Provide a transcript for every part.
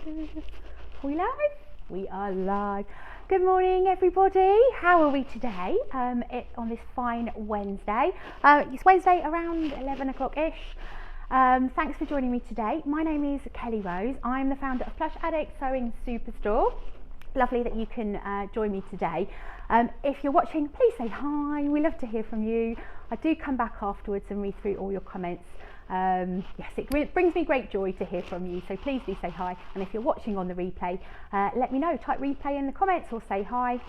We live? We are live. Good morning, everybody. How are we today? On this fine Wednesday. It's Wednesday around 11 o'clock-ish. Thanks for joining me today. My name is Kelly Rose. I'm the founder of Plush Addict Sewing Superstore. Lovely that you can join me today. If you're watching, please say hi. We love to hear from you. I do come back afterwards and read through all your comments. Yes, it brings me great joy to hear from you, so please do say hi. And if you're watching on the replay, let me know. Type replay in the comments or say hi.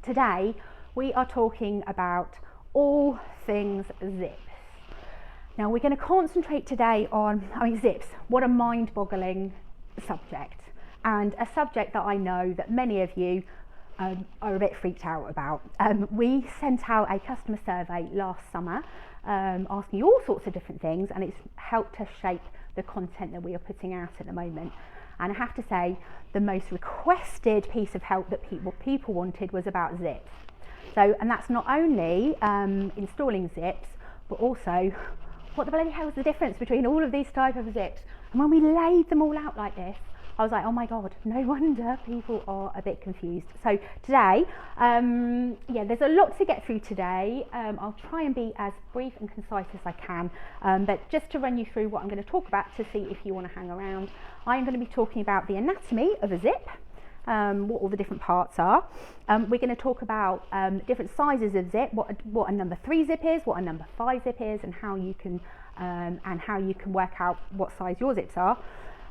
Today we are talking about all things zips. Now we're going to concentrate today on, zips. What a mind-boggling subject, and a subject that I know that many of you are a bit freaked out about. We sent out a customer survey last summer asking you all sorts of different things, and it's helped us shape the content that we are putting out at the moment. And I have to say, the most requested piece of help that people wanted was about zips. And that's not only installing zips, but also what the bloody hell is the difference between all of these types of zips. And when we laid them all out like this, I was like, oh my God, no wonder people are a bit confused. So today, there's a lot to get through today. I'll try and be as brief and concise as I can, but just to run you through what I'm going to talk about to see if you want to hang around. I'm going to be talking about the anatomy of a zip, what all the different parts are. We're going to talk about different sizes of zip, what a number 3 zip is, what a number 5 zip is, and how you can work out what size your zips are.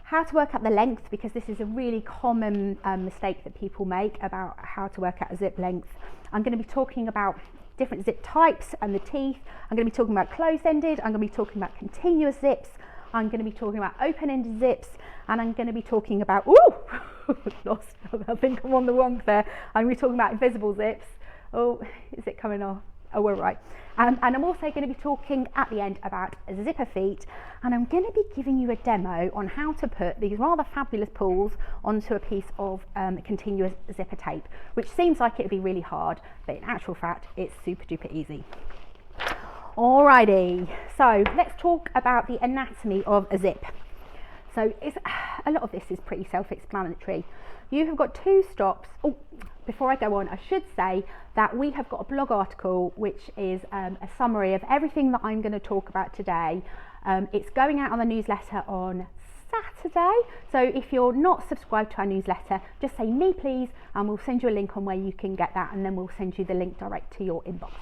How to work out the length, because this is a really common mistake that people make about how to work out a zip length. I'm going to be talking about different zip types and the teeth. I'm going to be talking about closed-ended. I'm going to be talking about continuous zips. I'm going to be talking about open-ended zips, and I'm going to be talking about lost. I think I'm on the wrong there. I'm going to be talking about invisible zips. Oh, is it coming off? Oh, we're right. And I'm also going to be talking at the end about zipper feet, and I'm going to be giving you a demo on how to put these rather fabulous pulls onto a piece of continuous zipper tape, which seems like it would be really hard, but in actual fact it's super duper easy. Alrighty, so let's talk about the anatomy of a zip. So a lot of this is pretty self-explanatory. You have got 2 stops. Oh, before I go on, I should say that we have got a blog article which is a summary of everything that I'm going to talk about today. It's going out on the newsletter on Saturday, so if you're not subscribed to our newsletter, just say me please, and we'll send you a link on where you can get that, and then we'll send you the link direct to your inbox.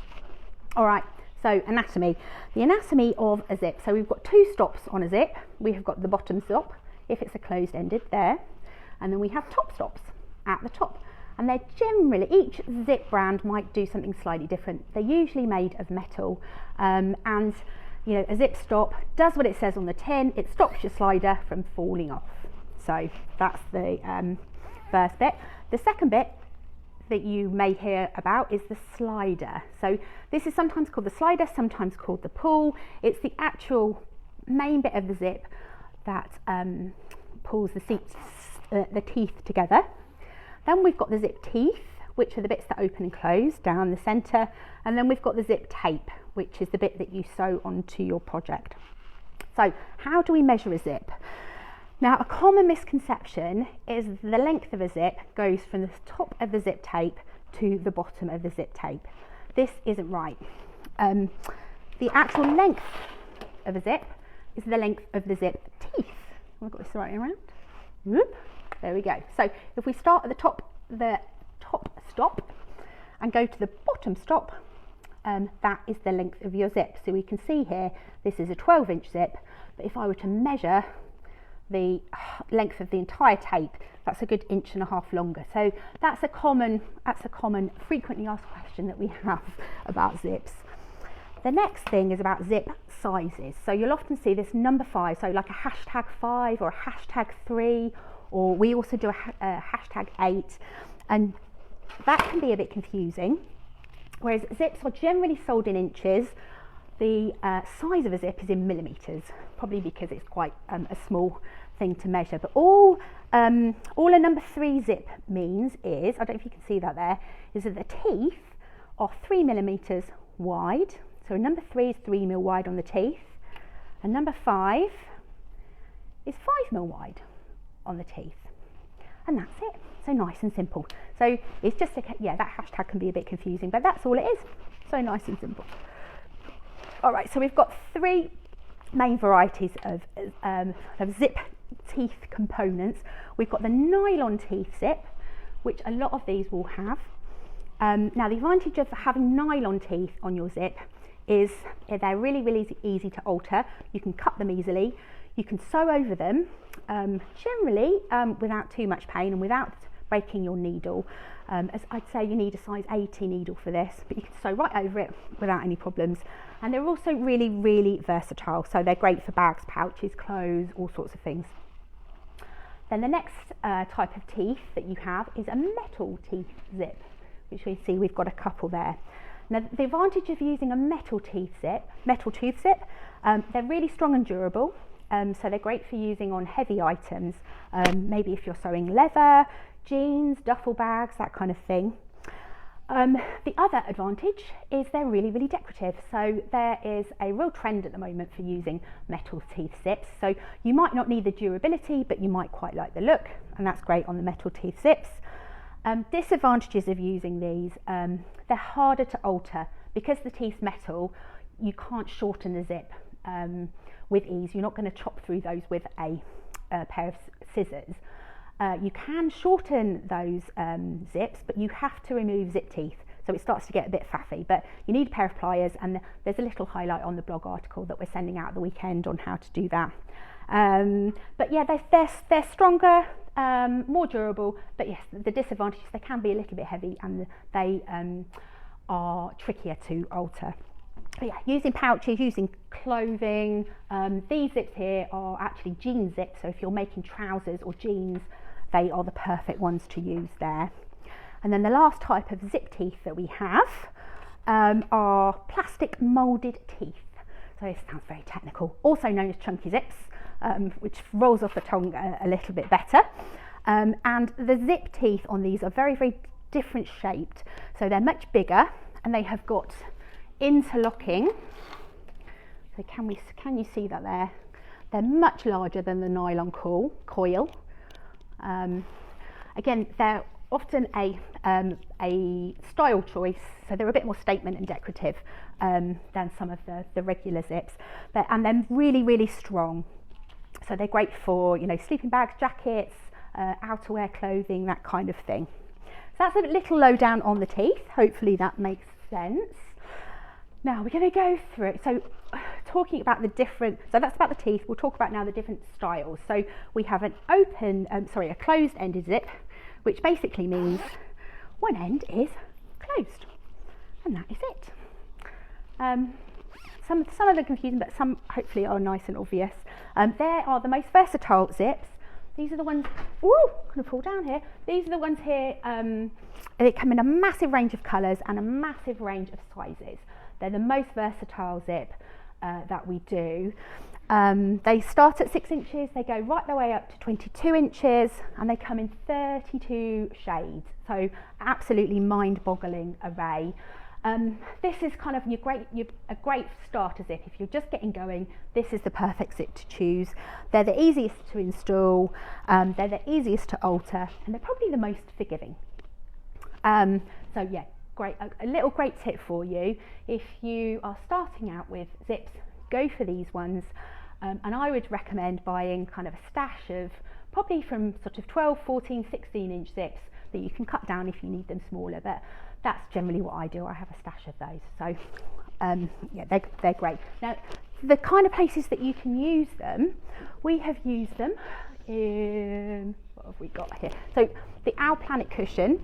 Alright, so anatomy. The anatomy of a zip. So we've got 2 stops on a zip. We have got the bottom stop, if it's a closed-ended, there, and then we have top stops at the top. And they're generally, each zip brand might do something slightly different. They're usually made of metal, and a zip stop does what it says on the tin. It stops your slider from falling off. So that's the first bit. The second bit that you may hear about is the slider. So this is sometimes called the slider, sometimes called the pull. It's the actual main bit of the zip that pulls the teeth together. Then we've got the zip teeth, which are the bits that open and close down the centre, and then we've got the zip tape, which is the bit that you sew onto your project. So how do we measure a zip? Now, a common misconception is the length of a zip goes from the top of the zip tape to the bottom of the zip tape. This isn't right. The actual length of a zip is the length of the zip teeth. I've got this right around. Whoop. There we go. So if we start at the top stop and go to the bottom stop, that is the length of your zip. So we can see here, this is a 12-inch zip, but if I were to measure the length of the entire tape, that's a good 1.5 inches longer. So that's a common frequently asked question that we have about zips. The next thing is about zip sizes. So you'll often see this number 5, so like a #5 or a #3, or we also do a #8, and that can be a bit confusing. Whereas zips are generally sold in inches, the size of a zip is in millimetres, probably because it's quite a small thing to measure. But all a number 3 zip means is, I don't know if you can see that there, is that the teeth are 3 millimetres wide. So a number 3 is 3 mil wide on the teeth, and number 5 is 5 mil wide on the teeth. And that's it. So nice and simple. So it's just, yeah, that hashtag can be a bit confusing, but that's all it is. So nice and simple. All right, so we've got 3 main varieties of zip teeth components. We've got the nylon teeth zip, which a lot of these will have. Now the advantage of having nylon teeth on your zip is they're really, really easy to alter. You can cut them easily. You can sew over them, generally without too much pain and without breaking your needle. As I'd say, you need a size 80 needle for this, but you can sew right over it without any problems. And they're also really, really versatile. So they're great for bags, pouches, clothes, all sorts of things. Then the next type of teeth that you have is a metal teeth zip, which we see we've got a couple there. Now the advantage of using a metal tooth zip, they're really strong and durable. So they're great for using on heavy items, maybe if you're sewing leather, jeans, duffel bags, that kind of thing. The other advantage is they're really, really decorative. So there is a real trend at the moment for using metal teeth zips. So you might not need the durability, but you might quite like the look, and that's great on the metal teeth zips. Disadvantages of using these, they're harder to alter. Because the teeth's metal, you can't shorten the zip with ease. You're not going to chop through those with a pair of scissors. You can shorten those zips, but you have to remove zip teeth, so it starts to get a bit faffy. But you need a pair of pliers, and there's a little highlight on the blog article that we're sending out at the weekend on how to do that. But yeah, they're stronger, more durable, but yes, the disadvantage is they can be a little bit heavy, and they are trickier to alter. But yeah, using pouches, using clothing, these zips here are actually jean zips, so if you're making trousers or jeans, they are the perfect ones to use there. And then the last type of zip teeth that we have are plastic moulded teeth. So this sounds very technical, also known as chunky zips, which rolls off the tongue a little bit better. And the zip teeth on these are very, very different shaped. So they're much bigger, and they have got interlocking. So can you see that there? They're much larger than the nylon coil. Again, they're often a style choice, so they're a bit more statement and decorative than some of the regular zips, and they're really, really strong. So they're great for, you know, sleeping bags, jackets, outerwear clothing, that kind of thing. So that's a little lowdown on the teeth. Hopefully that makes sense. Now we're going to go through it. So talking about the different, so that's about the teeth. We'll talk about now the different styles. So we have a closed-ended zip, which basically means one end is closed, and that is it. Some of them confusing, but some hopefully are nice and obvious. There are the most versatile zips. These are the ones, ooh, I'm going to fall down here. These are the ones here, they come in a massive range of colours and a massive range of sizes. They're the most versatile zip that we do. They start at 6 inches, they go right the way up to 22 inches, and they come in 32 shades. So absolutely mind-boggling array. This is kind of a great starter zip. If you're just getting going, this is the perfect zip to choose. They're the easiest to install, they're the easiest to alter, and they're probably the most forgiving. So yeah, great, a little great tip for you. If you are starting out with zips, go for these ones. And I would recommend buying kind of a stash of probably from sort of 12, 14, 16 inch zips that you can cut down if you need them smaller, but that's generally what I do. I have a stash of those. So yeah, they're great. Now, the kind of places that you can use them, we have used them in, what have we got here? So the Our Planet cushion,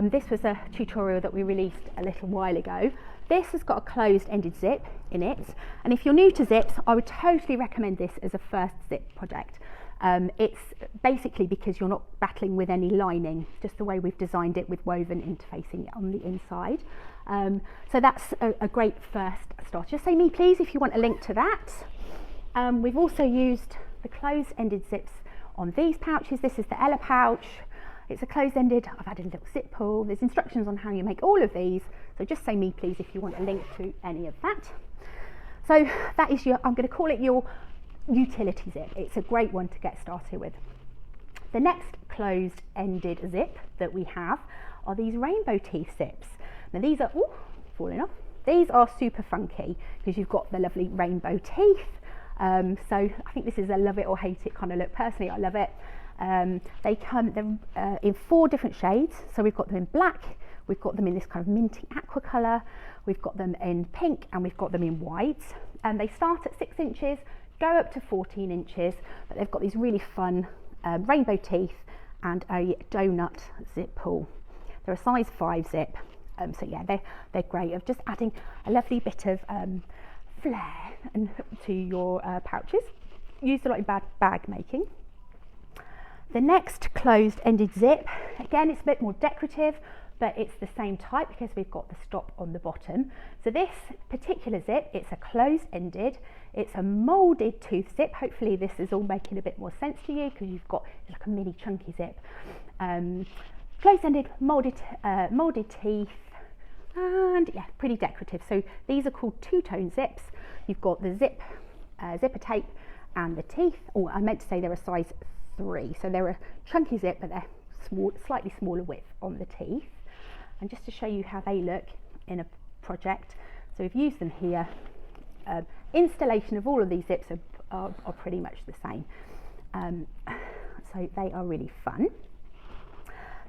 this was a tutorial that we released a little while ago. This has got a closed-ended zip in it, and if you're new to zips, I would totally recommend this as a first zip project. It's basically because you're not battling with any lining, just the way we've designed it with woven interfacing on the inside. So that's a great first start. Just say me please if you want a link to that. We've also used the closed-ended zips on these pouches. This is the Ella pouch. It's a closed-ended, I've added a little zip pull. There's instructions on how you make all of these. So just say me please if you want a link to any of that. So that is I'm going to call it your utility zip. It's a great one to get started with. The next closed-ended zip that we have are these rainbow teeth zips. Now these are, ooh, falling off. These are super funky because you've got the lovely rainbow teeth. So I think this is a love it or hate it kind of look. Personally, I love it. They come in 4 different shades. So we've got them in black, we've got them in this kind of minty aqua colour, we've got them in pink, and we've got them in white. And they start at 6 inches, go up to 14 inches, but they've got these really fun rainbow teeth and a donut zip pull. They're a size 5 zip. So yeah, they're great of just adding a lovely bit of flair to your pouches. Used a lot in bag making. The next closed-ended zip, again it's a bit more decorative, but it's the same type because we've got the stop on the bottom. So this particular zip, it's a closed-ended, it's a moulded tooth zip. Hopefully this is all making a bit more sense to you because you've got like a mini chunky zip. Closed-ended moulded teeth, and yeah, pretty decorative. So these are called two-tone zips. You've got the zipper tape and the teeth. Oh, I meant to say they're a size 3, so they're a chunky zip, but they're slightly smaller width on the teeth. And just to show you how they look in a project, so we've used them here. Installation of all of these zips are pretty much the same. So they are really fun.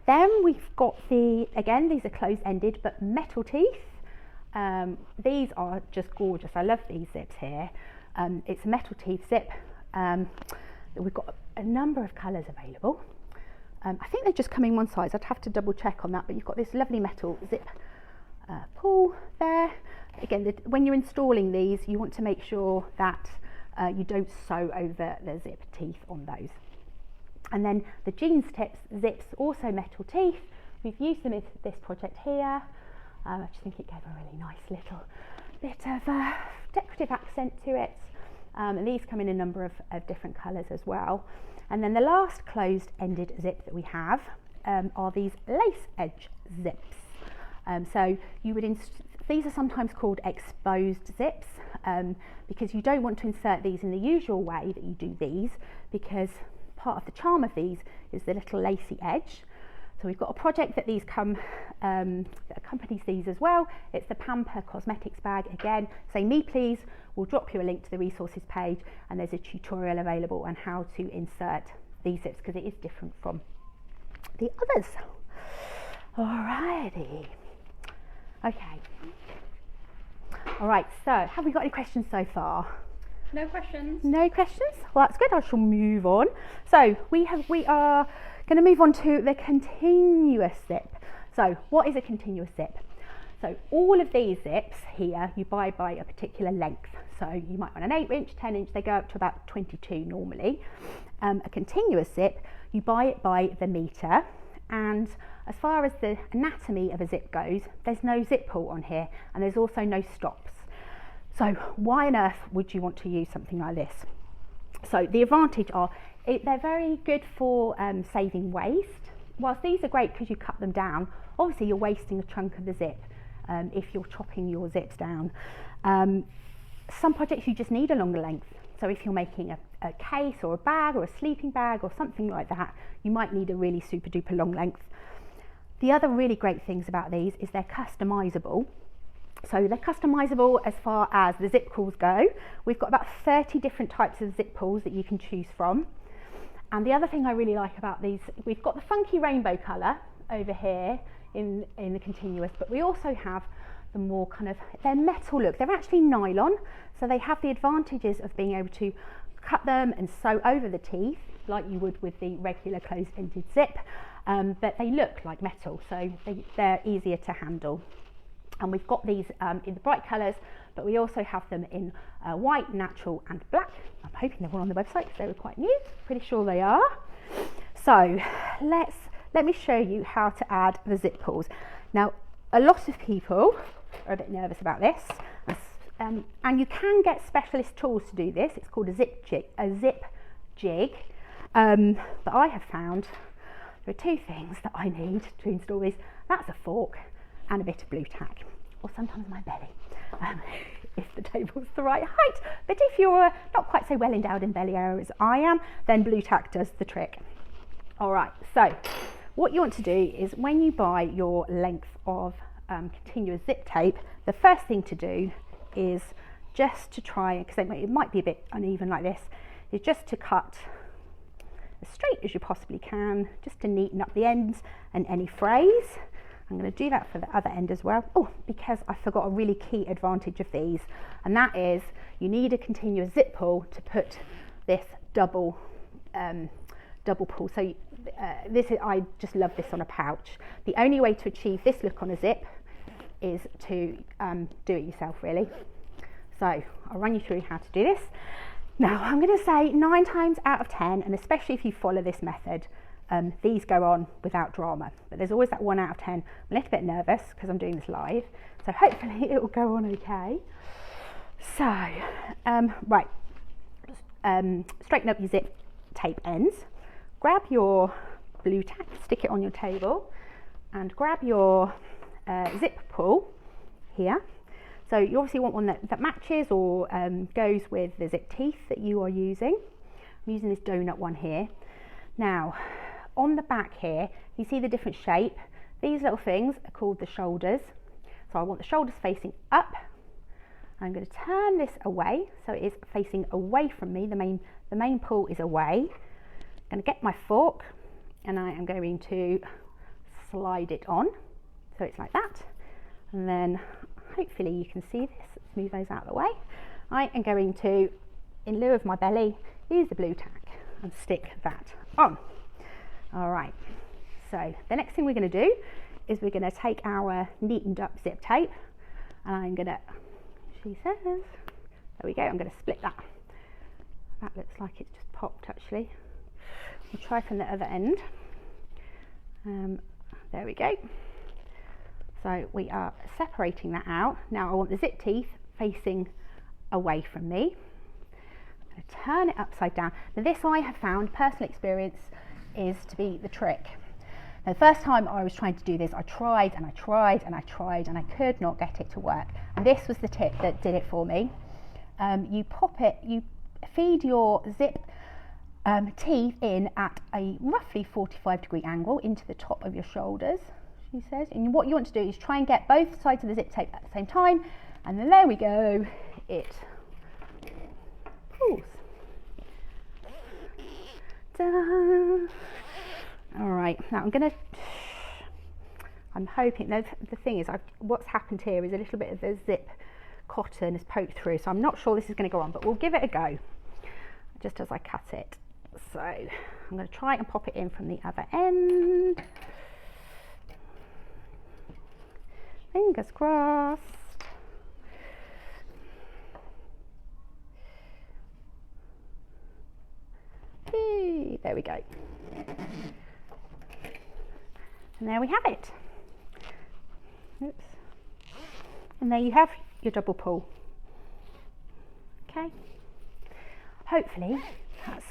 Then we've got again, these are closed-ended but metal teeth. These are just gorgeous. I love these zips here. It's a metal teeth zip. We've got a number of colours available. I think they just come in one size. I'd have to double check on that, but you've got this lovely metal zip pull there. Again, when you're installing these, you want to make sure that you don't sew over the zip teeth on those. And then the jeans zips, also metal teeth. We've used them in this project here. I just think it gave a really nice little bit of a decorative accent to it. And these come in a number of different colours as well. And then the last closed-ended zip that we have are these lace edge zips. So you would these are sometimes called exposed zips because you don't want to insert these in the usual way that you do these, because part of the charm of these is the little lacy edge. So we've got a project that these that accompanies these as well. It's the Pamper Cosmetics bag. Again, say me please, we'll drop you a link to the resources page, and there's a tutorial available on how to insert these zips because it is different from the others. Alrighty. Okay. Alright, so have we got any questions so far? No questions. No questions? Well, that's good. I shall move on. So we are going to move on to the continuous zip. So what is a continuous zip? So all of these zips here you buy by a particular length. So you might want an 8-inch, 10-inch, they go up to about 22 normally. A continuous zip, you buy it by the metre, and as far as the anatomy of a zip goes, there's no zip pull on here, and there's also no stops. So why on earth would you want to use something like this? So the advantage are they're very good for saving waste. Whilst these are great because you cut them down, obviously you're wasting a chunk of the zip if you're chopping your zips down. Some projects you just need a longer length. So if you're making a case or a bag or a sleeping bag or something like that, you might need a really super duper long length. The other really great things about these is they're customizable. So they're customizable as far as the zip pulls go. We've got about 30 different types of zip pulls that you can choose from. And the other thing I really like about these, we've got the funky rainbow colour over here in the continuous, but we also have the more kind of, they're metal look. They're actually nylon, so they have the advantages of being able to cut them and sew over the teeth like you would with the regular closed-ended zip, but they look like metal, so they're easier to handle. And we've got these in the bright colours, but we also have them in white, natural and black. I'm hoping they're all on the website because they were quite new. Pretty sure they are. So let me show you how to add the zip pulls. Now, a lot of people are a bit nervous about this, and you can get specialist tools to do this. It's called a zip jig. But I have found there are 2 things that I need to install this. That's a fork and a bit of blue tack, or sometimes my belly, if the table's the right height. But if you're not quite so well endowed in belly area as I am, then blue tack does the trick. All right, so what you want to do is when you buy your length of continuous zip tape, the first thing to do is just to try, because it might be a bit uneven like this, is just to cut as straight as you possibly can, just to neaten up the ends and any frays. I'm going to do that for the other end as well. Oh, because I forgot a really key advantage of these, and that is you need a continuous zip pull to put this double pull. So I just love this on a pouch. The only way to achieve this look on a zip is to do it yourself, really. So I'll run you through how to do this. Now I'm going to say 9 times out of 10, and especially if you follow this method, these go on without drama, but there's always that 1 out of 10. I'm a little bit nervous because I'm doing this live, so hopefully it will go on okay. So, right, straighten up your zip tape ends, grab your blue tack, stick it on your table, and grab your zip pull here. So you obviously want one that matches or goes with the zip teeth that you are using. I'm using this donut one here. Now, on the back here, you see the different shape. These little things are called the shoulders. So I want the shoulders facing up. I'm going to turn this away, so it is facing away from me. The main pull is away. I'm going to get my fork, and I am going to slide it on, so it's like that. And then hopefully you can see this. Let's move those out of the way. I am going to, in lieu of my belly, use the blue tack and stick that on. All right, so the next thing we're going to do is we're going to take our neatened up zip tape, and I'm going to, she says, there we go, I'm going to split that. That looks like it's just popped actually. We'll try from the other end. There we go. So we are separating that out. Now I want the zip teeth facing away from me. I'm going to turn it upside down. Now this, I have found, personal experience, is to be the trick. Now the first time I was trying to do this, I tried and I tried and I tried and I could not get it to work. And this was the tip that did it for me. You pop it, you feed your zip teeth in at a roughly 45-degree angle into the top of your shoulders, she says. And what you want to do is try and get both sides of the zip tape at the same time, and then there we go, it pulls. Ta-da! All right, now I'm hoping, the thing is, what's happened here is a little bit of the zip cotton has poked through, so I'm not sure this is going to go on, but we'll give it a go just as I cut it. So I'm going to try and pop it in from the other end. Fingers crossed. Hey, there we go. And there we have it. Oops. And there you have your double pull. Okay. Hopefully that's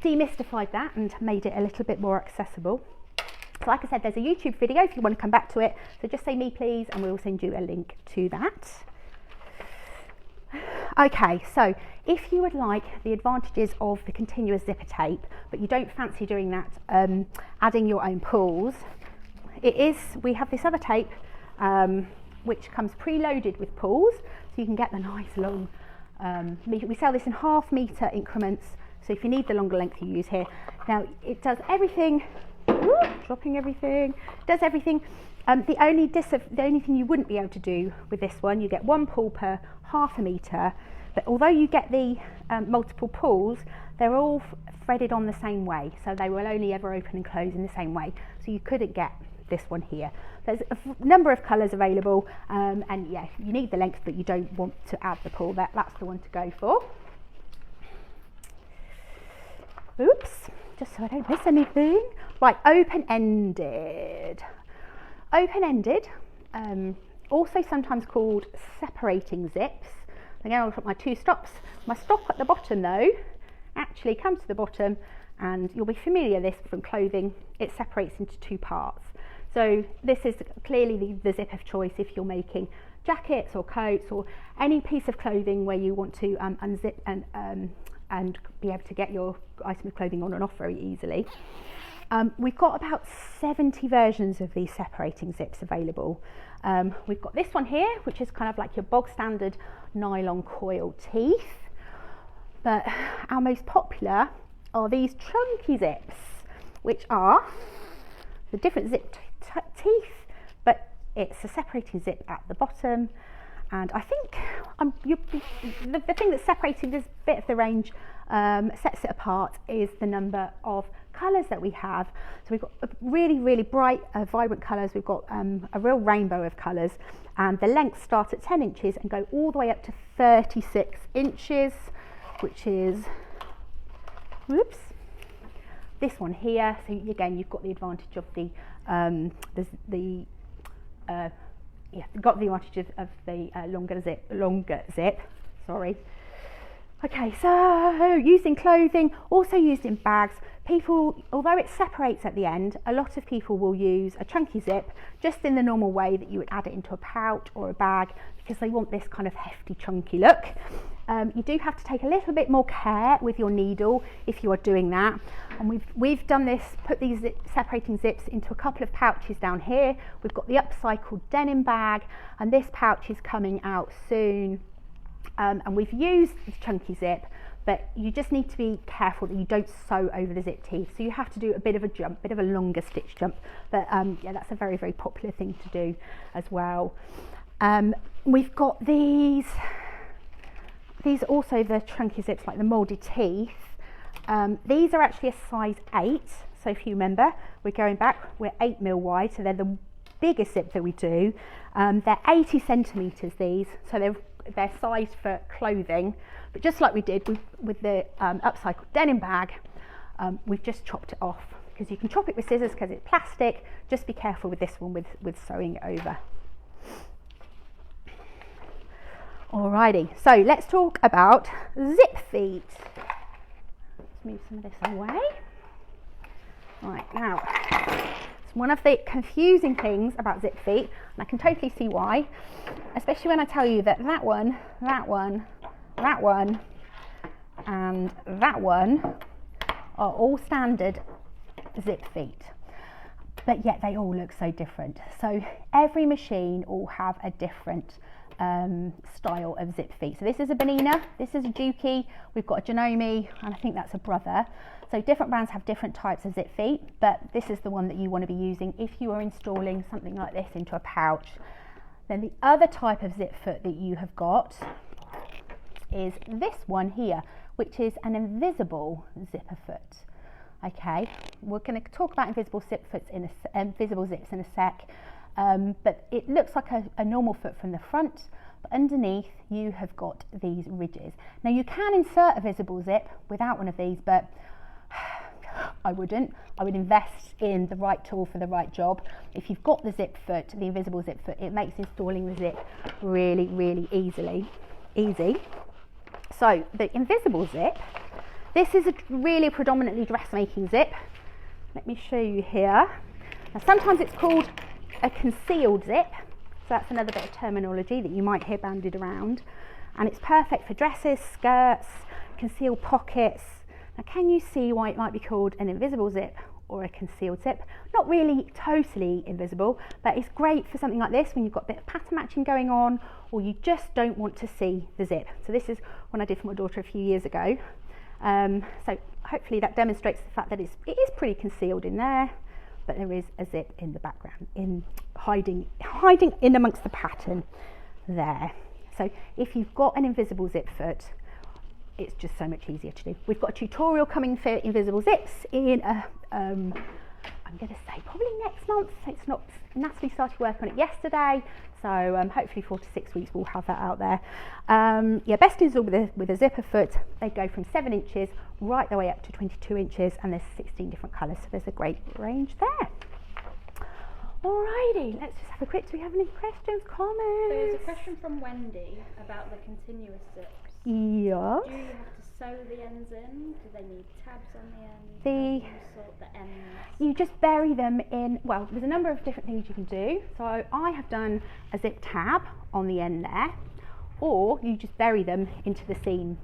demystified that and made it a little bit more accessible. So like I said, there's a YouTube video if you want to come back to it. So just say me please and we'll send you a link to that. Okay, so if you would like the advantages of the continuous zipper tape, but you don't fancy doing that, adding your own pulls, we have this other tape which comes preloaded with pulls, so you can get the nice long, we sell this in half metre increments, so if you need the longer length you use here. Now it does everything, dropping everything, does everything. The only thing you wouldn't be able to do with this one, you get one pull per half a metre, but although you get the multiple pulls, they're all threaded on the same way, so they will only ever open and close in the same way, so you couldn't get this one here. There's a number of colours available, and yeah, you need the length but you don't want to add the pull, that's the one to go for. Oops, just so I don't miss anything. Right, open-ended. Open-ended, also sometimes called separating zips. Again, I'll put my two stops. My stop at the bottom though actually comes to the bottom, and you'll be familiar with this from clothing. It separates into two parts. So this is clearly the zip of choice if you're making jackets or coats or any piece of clothing where you want to unzip and and be able to get your item of clothing on and off very easily. We've got about 70 versions of these separating zips available. We've got this one here, which is kind of like your bog standard nylon coil teeth, but our most popular are these chunky zips, which are the different zip teeth, but it's a separating zip at the bottom. And I think the thing that's separating this bit of the range, sets it apart, is the number of colours that we have. So we've got really bright, vibrant colours. We've got a real rainbow of colours, and the lengths start at 10 inches and go all the way up to 36 inches, which is, whoops, this one here. So again, you've got the advantage of longer zip. Sorry. Okay, so used in clothing, also used in bags. People, although it separates at the end, a lot of people will use a chunky zip just in the normal way that you would add it into a pouch or a bag, because they want this kind of hefty, chunky look. You do have to take a little bit more care with your needle if you are doing that. And we've done this, put these separating zips into a couple of pouches down here. We've got the upcycled denim bag, and this pouch is coming out soon. And we've used the chunky zip, but you just need to be careful that you don't sew over the zip teeth. So you have to do a bit of a jump, bit of a longer stitch jump. But yeah, that's a very popular thing to do as well. We've got these also the chunky zips, like the moulded teeth. These are actually a size 8. So if you remember, we're going back, we're 8mm wide, so they're the biggest zip that we do. They're 80 centimetres these, so they're sized for clothing. But just like we did with the upcycled denim bag, we've just chopped it off, because you can chop it with scissors because it's plastic. Just be careful with this one with sewing it over. Alrighty, so let's talk about zip feet. Let's move some of this away. Right, now, it's one of the confusing things about zip feet, and I can totally see why, especially when I tell you that that one, and that one are all standard zip feet, but yet they all look so different. So every machine will have a different style of zip feet. So this is a Benina, this is a Juki, we've got a Janome, and I think that's a Brother. So different brands have different types of zip feet, but this is the one that you want to be using if you are installing something like this into a pouch. Then the other type of zip foot that you have got is this one here, which is an invisible zipper foot. Okay, we're going to talk about invisible zips in a sec. But it looks like a normal foot from the front, but underneath you have got these ridges. Now you can insert a visible zip without one of these, but I wouldn't. I would invest in the right tool for the right job. If you've got the zip foot, the invisible zip foot, it makes installing the zip really easy. So the invisible zip, this is a really predominantly dressmaking zip. Let me show you here. Now sometimes it's called a concealed zip, so that's another bit of terminology that you might hear bandied around, and it's perfect for dresses, skirts, concealed pockets. Now can you see why it might be called an invisible zip or a concealed zip? Not really totally invisible, but it's great for something like this when you've got a bit of pattern matching going on, or you just don't want to see the zip. So this is one I did for my daughter a few years ago. So hopefully that demonstrates the fact that it is pretty concealed in there, but there is a zip in the background, hiding in amongst the pattern there. So if you've got an invisible zip foot, it's just so much easier to do. We've got a tutorial coming for invisible zips in I'm going to say probably next month. It's not, Natalie started work on it yesterday, so hopefully 4 to 6 weeks we'll have that out there. Yeah, best is with a zipper foot. They go from 7 inches right the way up to 22 inches, and there's 16 different colours, so there's a great range there. Alrighty, let's just have a quick, do we have any questions, comments? There's a question from Wendy about the continuous zips. Yeah. Do you have to sew the ends in? Do they need tabs on the ends? How do you sort the ends? You just bury them in, well, there's a number of different things you can do. So I have done a zip tab on the end there, or you just bury them into the seam.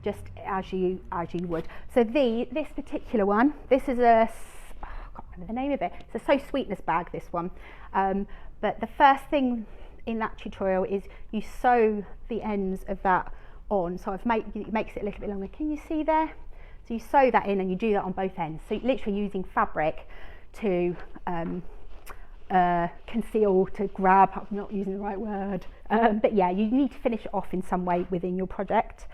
just as you would. So this particular one, this is a, I can't remember the name of it, it's a So Sweetness bag, this one, but the first thing in that tutorial is you sew the ends of that on. So it makes it a little bit longer. Can you see there? So you sew that in and you do that on both ends. So literally using fabric to conceal, to grab, I'm not using the right word, but yeah, you need to finish it off in some way within your project.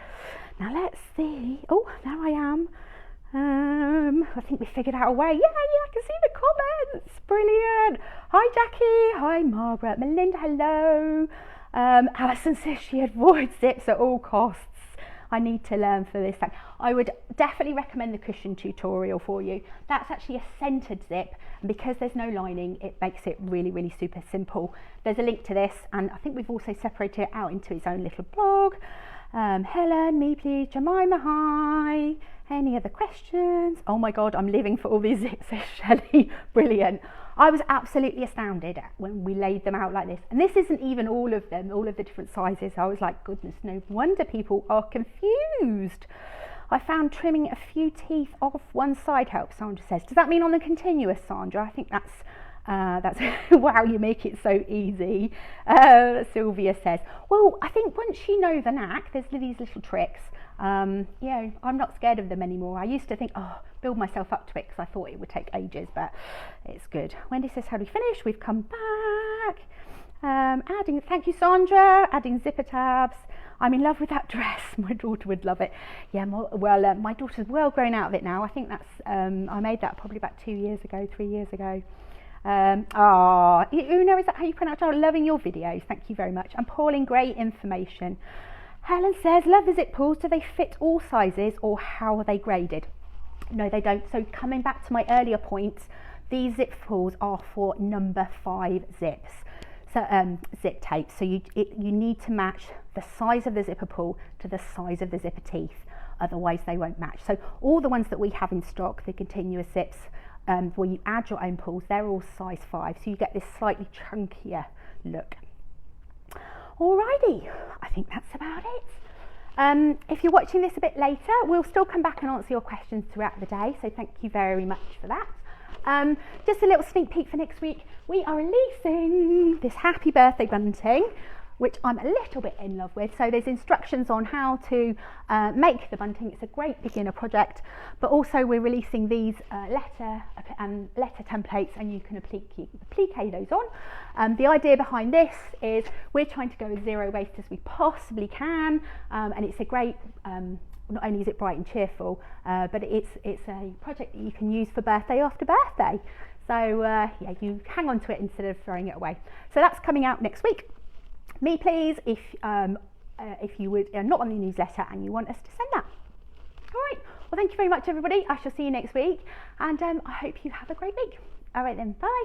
Now let's see, oh, there I am. I think we figured out a way. Yeah, I can see the comments. Brilliant. Hi Jackie, hi Margaret, Melinda, hello. Alison says she avoids zips at all costs. I need to learn for this thing. I would definitely recommend the cushion tutorial for you. That's actually a centered zip, and because there's no lining, it makes it really, really super simple. There's a link to this, and I think we've also separated it out into its own little blog. Helen, me please, Jemima, hi. Any other questions? Oh my God, I'm living for all these zips, says Shelley. Brilliant. I was absolutely astounded when we laid them out like this. And this isn't even all of them, all of the different sizes. I was like, goodness, no wonder people are confused. I found trimming a few teeth off one side helps, Sandra says. Does that mean on the continuous, Sandra? I think that's wow, you make it so easy. Sylvia says, well, I think once you know the knack, there's these little tricks. Yeah, I'm not scared of them anymore. I used to think, build myself up to it because I thought it would take ages, but it's good. Wendy says, how do we finish? We've come back. Thank you, Sandra, adding zipper tabs. I'm in love with that dress. My daughter would love it. Yeah, my daughter's well grown out of it now. I think that's, I made that probably about 3 years ago. Una, is that how you pronounce it? Loving your videos, thank you very much. And Pauline, great information. Helen says, love the zip pulls. Do they fit all sizes or how are they graded? No, they don't. So coming back to my earlier points, these zip pulls are for number 5 zips. So zip tape. So you need to match the size of the zipper pull to the size of the zipper teeth. Otherwise they won't match. So all the ones that we have in stock, the continuous zips, where you add your own pulls, they're all size 5. So you get this slightly chunkier look. Alrighty, I think that's about it. If you're watching this a bit later, we'll still come back and answer your questions throughout the day, so thank you very much for that. Just a little sneak peek for next week. We are releasing this Happy Birthday bunting, which I'm a little bit in love with. So there's instructions on how to make the bunting. It's a great beginner project, but also we're releasing these letter templates, and you can applique those on. The idea behind this is we're trying to go as zero waste as we possibly can, and it's a great, not only is it bright and cheerful, but it's a project that you can use for birthday after birthday. So yeah, you hang on to it instead of throwing it away. So that's coming out next week. Me please, if you would not on the newsletter and you want us to send that. All right, well thank you very much everybody. I shall see you next week, and I hope you have a great week. All right then, bye.